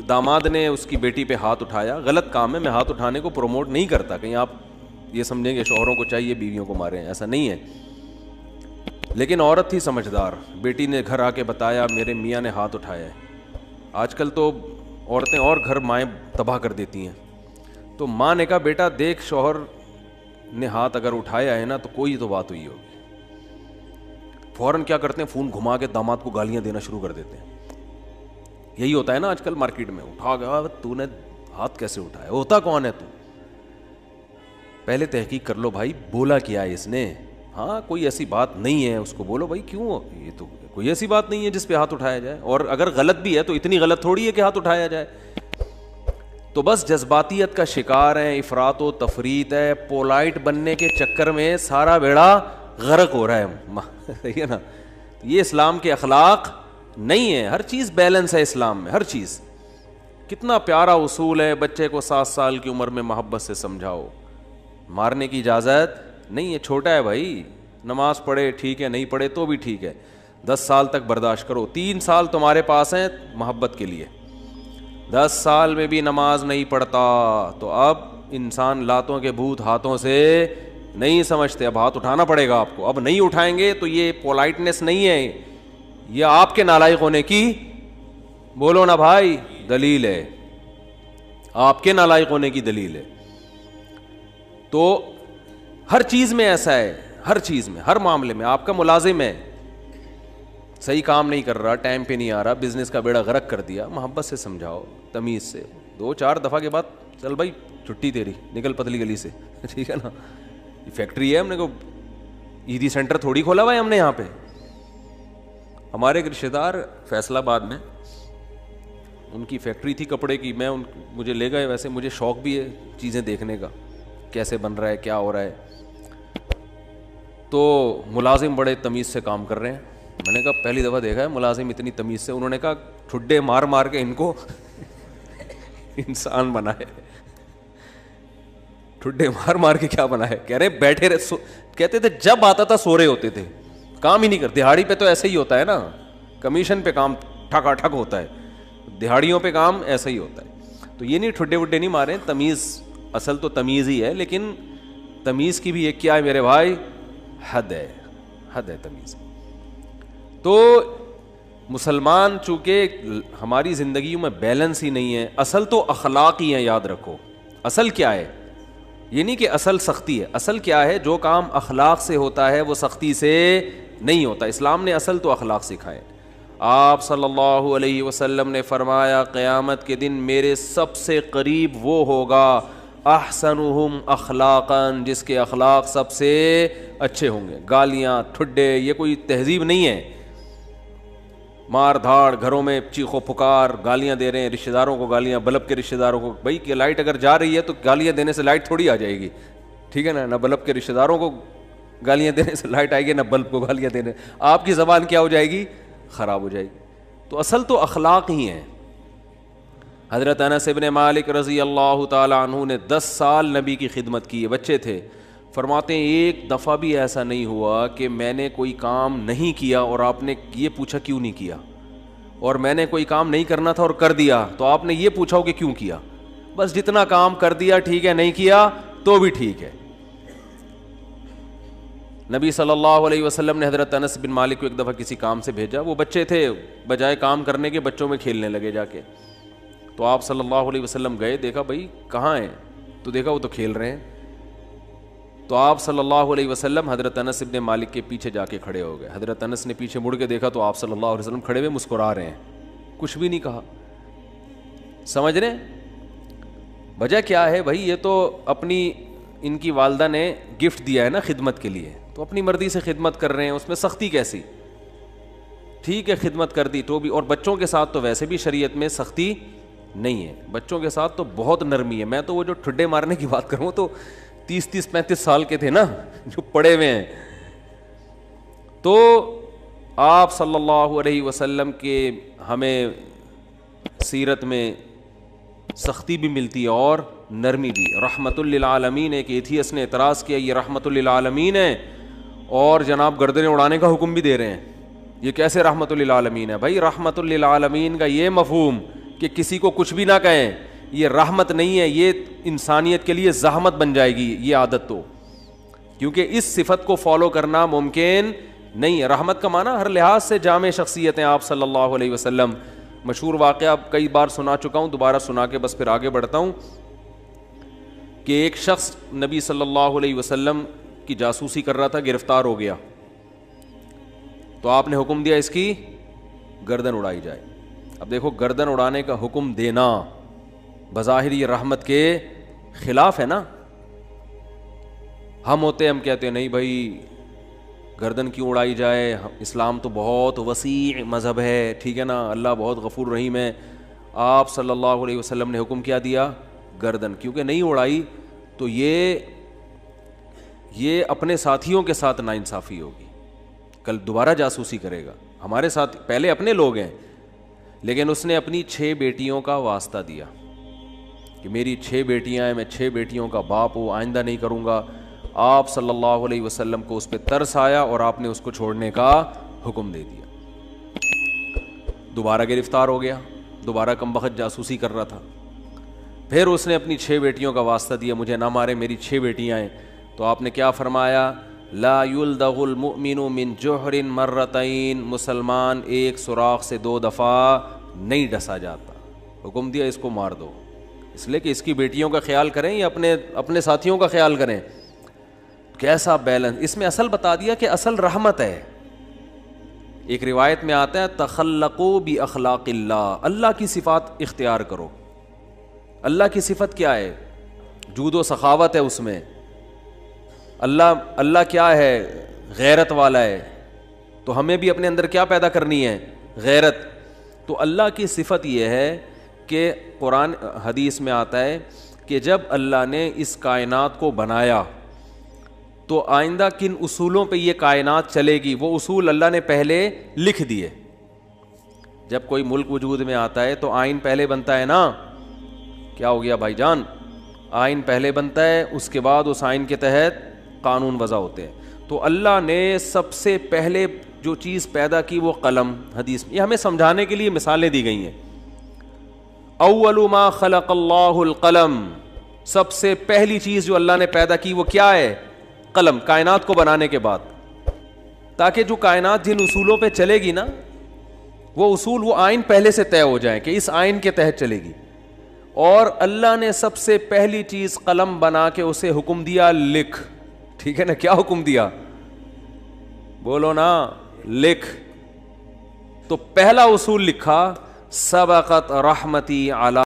داماد نے اس کی بیٹی پہ ہاتھ اٹھایا. غلط کام ہے, میں ہاتھ اٹھانے کو پروموٹ نہیں کرتا, کہیں آپ یہ سمجھیں گے شوہروں کو چاہیے بیویوں کو ماریں, ایسا نہیں ہے. لیکن عورت تھی سمجھدار, بیٹی نے گھر آ کے بتایا میرے میاں نے ہاتھ اٹھایا ہے. آج کل تو عورتیں اور گھر مائیں تباہ کر دیتی ہیں. تو ماں نے کہا بیٹا دیکھ شوہر نے ہاتھ اگر اٹھایا ہے نا تو کوئی تو بات ہوئی ہوگی. فوراً کیا کرتے ہیں, فون گھما کے داماد کو گالیاں دینا شروع کر دیتے ہیں. یہی ہوتا ہے نا آج کل مارکیٹ میں, اٹھا گیا تو نے ہاتھ کیسے اٹھایا, ہوتا کون ہے تو. پہلے تحقیق کر لو بھائی, بولا کیا ہے اس نے. ہاں کوئی ایسی بات نہیں ہے, اس کو بولو بھائی کیوں, یہ تو کوئی ایسی بات نہیں ہے جس پہ ہاتھ اٹھایا جائے, اور اگر غلط بھی ہے تو اتنی غلط تھوڑی ہے کہ ہاتھ اٹھایا جائے. تو بس جذباتیت کا شکار ہیں, افراط و تفریط ہے, پولائٹ بننے کے چکر میں سارا بیڑا غرق ہو رہا ہے. صحیح ہے نا. یہ اسلام کے اخلاق نہیں ہے. ہر چیز بیلنس ہے اسلام میں, ہر چیز. کتنا پیارا اصول ہے, بچے کو 7 سال کی عمر میں محبت سے سمجھاؤ, مارنے کی اجازت نہیں ہے. چھوٹا ہے بھائی, نماز پڑھے ٹھیک ہے, نہیں پڑھے تو بھی ٹھیک ہے, 10 سال تک برداشت کرو. 3 سال تمہارے پاس ہیں محبت کے لیے, 10 سال میں بھی نماز نہیں پڑھتا تو اب انسان لاتوں کے بھوت ہاتھوں سے نہیں سمجھتے, اب ہاتھ اٹھانا پڑے گا آپ کو. اب نہیں اٹھائیں گے تو یہ پولائٹنس نہیں ہے, یہ آپ کے نالائق ہونے کی, بولو نا بھائی, دلیل ہے, آپ کے نالائق ہونے کی دلیل ہے. تو ہر چیز میں ایسا ہے, ہر چیز میں, ہر معاملے میں. آپ کا ملازم ہے, صحیح کام نہیں کر رہا, ٹائم پہ نہیں آ رہا, بزنس کا بیڑا غرق کر دیا, محبت سے سمجھاؤ, تمیز سے. 2-4 دفعہ کے بعد چل بھائی چھٹی تیری, نکل پتلی گلی سے, ٹھیک ہے نا. یہ فیکٹری ہے, ہم نے کو ایدی سینٹر تھوڑی کھولا ہوا ہے ہم نے یہاں پہ. ہمارے ایک رشتے دار فیصل آباد میں, ان کی فیکٹری تھی کپڑے کی, مجھے لے گئے. ویسے مجھے شوق بھی ہے چیزیں دیکھنے کا, کیسے بن رہا ہے, کیا ہو رہا ہے. تو ملازم بڑے تمیز سے کام کر رہے ہیں. میں نے کہا پہلی دفعہ دیکھا ہے ملازم اتنی تمیز سے. انہوں نے کہا ٹھڈے مار مار کے ان کو انسان بنائے. ٹھڈے مار مار کے کیا بنا ہے, کہہ رہے بیٹھے رہے, کہتے تھے جب آتا تھا سو رہے ہوتے تھے, کام ہی نہیں کرتے. دہاڑی پہ تو ایسا ہی ہوتا ہے نا, کمیشن پہ کام ٹھکا ٹھک ہوتا ہے, دہاڑیوں پہ کام ایسا ہی ہوتا ہے. تو یہ نہیں ٹھڈے وڈے نہیں مارے, تمیز, اصل تو تمیز ہی ہے, لیکن تمیز کی بھی ایک کیا ہے میرے بھائی, حد ہے, حد ہے تمیز. تو مسلمان چونکہ ہماری زندگیوں میں بیلنس ہی نہیں ہے. اصل تو اخلاق ہی ہیں, یاد رکھو. اصل کیا ہے, یہ نہیں کہ اصل سختی ہے. اصل کیا ہے, جو کام اخلاق سے ہوتا ہے وہ سختی سے نہیں ہوتا. اسلام نے اصل تو اخلاق سکھائے. آپ صلی اللہ علیہ وسلم نے فرمایا قیامت کے دن میرے سب سے قریب وہ ہوگا احسنہم اخلاقا, جس کے اخلاق سب سے اچھے ہوں گے. گالیاں, ٹھڈے, یہ کوئی تہذیب نہیں ہے. مار دھاڑ, گھروں میں چیخو پکار, گالیاں دے رہے ہیں رشتہ داروں کو, گالیاں بلب کے رشتہ داروں کو. بھائی کہ لائٹ اگر جا رہی ہے تو گالیاں دینے سے لائٹ تھوڑی آ جائے گی, ٹھیک ہے نا. نہ بلب کے رشتہ داروں کو گالیاں دینے سے لائٹ آئے گی, نہ بلب کو گالیاں دینے. آپ کی زبان کیا ہو جائے گی, خراب ہو جائے گی. تو اصل تو اخلاق ہی ہیں. حضرت انس بن مالک رضی اللہ تعالی عنہ نے 10 سال نبی کی خدمت کی ہے, بچے تھے. فرماتے ہیں ایک دفعہ بھی ایسا نہیں ہوا کہ میں نے کوئی کام نہیں کیا اور آپ نے یہ پوچھا کیوں نہیں کیا, اور میں نے کوئی کام نہیں کرنا تھا اور کر دیا تو آپ نے یہ پوچھا ہو کہ کیوں کیا. بس جتنا کام کر دیا ٹھیک ہے, نہیں کیا تو بھی ٹھیک ہے. نبی صلی اللہ علیہ وسلم نے حضرت انس بن مالک کو ایک دفعہ کسی کام سے بھیجا. وہ بچے تھے, بجائے کام کرنے کے بچوں میں کھیلنے لگے جا کے. تو آپ صلی اللہ علیہ وسلم گئے, دیکھا بھائی کہاں ہیں, تو دیکھا وہ تو کھیل رہے ہیں. تو آپ صلی اللہ علیہ وسلم حضرت انس بن مالک کے پیچھے جا کے کھڑے ہو گئے. حضرت انس نے پیچھے مڑ کے دیکھا تو آپ صلی اللہ علیہ وسلم کھڑے ہوئے مسکرا رہے ہیں, کچھ بھی نہیں کہا. سمجھ رہے وجہ کیا ہے بھائی, یہ تو اپنی ان کی والدہ نے گفٹ دیا ہے نا خدمت کے لیے, تو اپنی مرضی سے خدمت کر رہے ہیں, اس میں سختی کیسی. ٹھیک ہے خدمت کر دی تو بھی, اور بچوں کے ساتھ تو ویسے بھی شریعت میں سختی نہیں ہے, بچوں کے ساتھ تو بہت نرمی ہے. میں تو وہ جو ٹھڈے مارنے کی بات کروں تو 30-35 سال کے تھے نا جو پڑے ہوئے ہیں. تو آپ صلی اللہ علیہ وسلم کے ہمیں سیرت میں سختی بھی ملتی ہے اور نرمی بھی. رحمت للعالمین, ایک ایتھیس نے اعتراض کیا یہ رحمت للعالمین ہے اور جناب گردنیں اڑانے کا حکم بھی دے رہے ہیں, یہ کیسے رحمت للعالمین ہے. بھائی رحمت للعالمین کا یہ مفہوم کہ کسی کو کچھ بھی نہ کہیں، یہ رحمت نہیں ہے، یہ انسانیت کے لیے زحمت بن جائے گی یہ عادت، تو کیونکہ اس صفت کو فالو کرنا ممکن نہیں ہے۔ رحمت کا معنی ہر لحاظ سے جامع شخصیت ہیں آپ صلی اللہ علیہ وسلم۔ مشہور واقعہ کئی بار سنا چکا ہوں، دوبارہ سنا کے بس پھر آگے بڑھتا ہوں، کہ ایک شخص نبی صلی اللہ علیہ وسلم کی جاسوسی کر رہا تھا، گرفتار ہو گیا، تو آپ نے حکم دیا اس کی گردن اڑائی جائے۔ اب دیکھو، گردن اڑانے کا حکم دینا بظاہر یہ رحمت کے خلاف ہے نا۔ ہم کہتے ہیں نہیں بھائی گردن کیوں اڑائی جائے، اسلام تو بہت وسیع مذہب ہے، ٹھیک ہے نا، اللہ بہت غفور رحیم ہے۔ آپ صلی اللہ علیہ وسلم نے حکم کیا دیا، گردن، کیونکہ نہیں اڑائی تو یہ اپنے ساتھیوں کے ساتھ ناانصافی ہوگی، کل دوبارہ جاسوسی کرے گا۔ ہمارے ساتھ پہلے اپنے لوگ ہیں، لیکن اس نے اپنی 6 بیٹیوں کا واسطہ دیا کہ میری 6 بیٹیاں ہیں، میں 6 بیٹیوں کا باپ ہوں، آئندہ نہیں کروں گا۔ آپ صلی اللہ علیہ وسلم کو اس پہ ترس آیا اور آپ نے اس کو چھوڑنے کا حکم دے دیا۔ دوبارہ گرفتار ہو گیا، دوبارہ کمبخت جاسوسی کر رہا تھا، پھر اس نے اپنی 6 بیٹیوں کا واسطہ دیا، مجھے نہ مارے، میری 6 بیٹیاں ہیں۔ تو آپ نے کیا فرمایا، لا یلدغ المؤمن من جوہر مرتین، مسلمان ایک سوراخ سے 2 دفعہ نہیں ڈسا جاتا۔ حکم دیا اس کو مار دو، اس لیے کہ اس کی بیٹیوں کا خیال کریں یا اپنے ساتھیوں کا خیال کریں۔ کیسا بیلنس اس میں، اصل بتا دیا کہ اصل رحمت ہے۔ ایک روایت میں آتا ہے تخلقوا باخلاق اللہ، اللہ کی صفات اختیار کرو۔ اللہ کی صفت کیا ہے؟ جود و سخاوت ہے اس میں۔ اللہ کیا ہے؟ غیرت والا ہے، تو ہمیں بھی اپنے اندر کیا پیدا کرنی ہے؟ غیرت۔ تو اللہ کی صفت یہ ہے کہ قرآن حدیث میں آتا ہے کہ جب اللہ نے اس کائنات کو بنایا تو آئندہ کن اصولوں پہ یہ کائنات چلے گی، وہ اصول اللہ نے پہلے لکھ دیے۔ جب کوئی ملک وجود میں آتا ہے تو آئین پہلے بنتا ہے نا، کیا ہو گیا بھائی جان؟ آئین پہلے بنتا ہے، اس کے بعد اس آئین کے تحت قانون وضع ہوتے ہیں۔ تو اللہ نے سب سے پہلے جو چیز پیدا کی وہ قلم، حدیث میں یہ ہمیں سمجھانے کے لیے مثالیں دی گئی ہیں۔ اول ما خلق اللہ القلم، سب سے پہلی چیز جو اللہ نے پیدا کی وہ کیا ہے؟ قلم، کائنات کو بنانے کے بعد، تاکہ جو کائنات جن اصولوں پہ چلے گی نا، وہ اصول، وہ آئین پہلے سے طے ہو جائیں کہ اس آئین کے تحت چلے گی۔ اور اللہ نے سب سے پہلی چیز قلم بنا کے اسے حکم دیا لکھ، ٹھیک ہے نا؟ کیا حکم دیا؟ بولو نا، لکھ۔ تو پہلا اصول لکھا، سبقت رحمتی علی